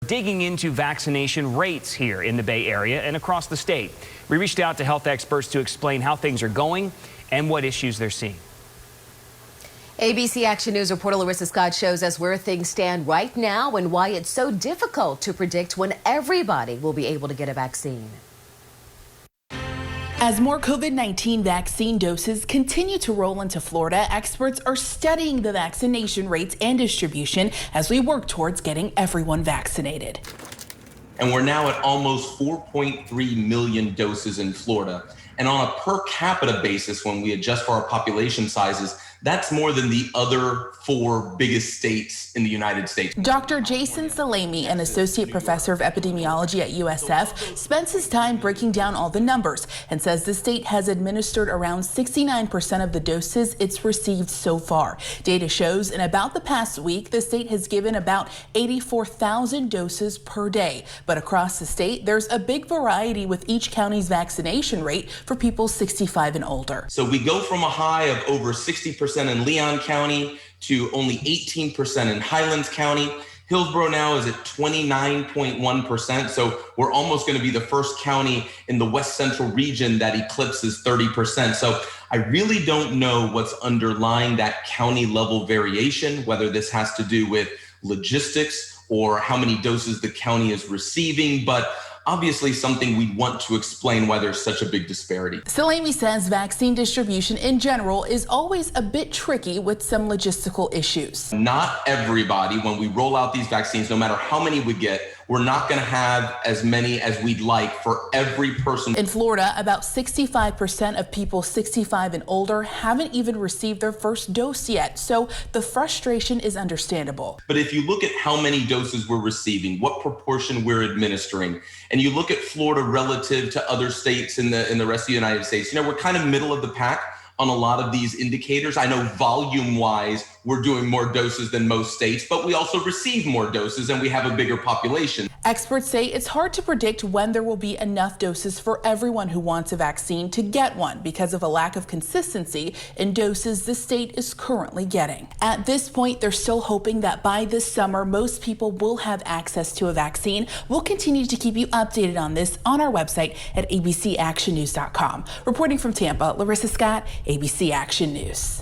digging into vaccination rates here in the Bay Area and across the state. We reached out to health experts to explain how things are going and what issues they're seeing. ABC Action News reporter Larissa Scott shows us where things stand right now and why it's so difficult to predict when everybody will be able to get a vaccine. As more COVID-19 vaccine doses continue to roll into Florida, experts are studying the vaccination rates and distribution as we work towards getting everyone vaccinated. And we're now at almost 4.3 million doses in Florida. And on a per capita basis, when we adjust for our population sizes, that's more than the other 4 biggest states in the United States. Dr. Jason Salemi, an associate professor of epidemiology at USF, spends his time breaking down all the numbers and says the state has administered around 69% of the doses it's received so far. Data shows in about the past week, the state has given about 84,000 doses per day. But across the state, there's a big variety with each county's vaccination rate for people 65 and older. So we go from a high of over 60% in Leon County to only 18% in Highlands County. Hillsborough now is at 29.1%. So we're almost going to be the first county in the West Central region that eclipses 30%. So I really don't know what's underlying that county level variation, whether this has to do with logistics or how many doses the county is receiving, but obviously something we want to explain why there's such a big disparity. Salemi says vaccine distribution in general is always a bit tricky with some logistical issues. Not everybody, when we roll out these vaccines, no matter how many we get, we're not going to have as many as we'd like for every person. In Florida, about 65% of people 65 and older haven't even received their first dose yet, so the frustration is understandable. But if you look at how many doses we're receiving, what proportion we're administering, and you look at Florida relative to other states in the rest of the United States, we're kind of middle of the pack on a lot of these indicators. I know volume-wise, we're doing more doses than most states, but we also receive more doses and we have a bigger population. Experts say it's hard to predict when there will be enough doses for everyone who wants a vaccine to get one because of a lack of consistency in doses the state is currently getting. At this point, they're still hoping that by this summer, most people will have access to a vaccine. We'll continue to keep you updated on this on our website at abcactionnews.com. Reporting from Tampa, Larissa Scott, ABC Action News.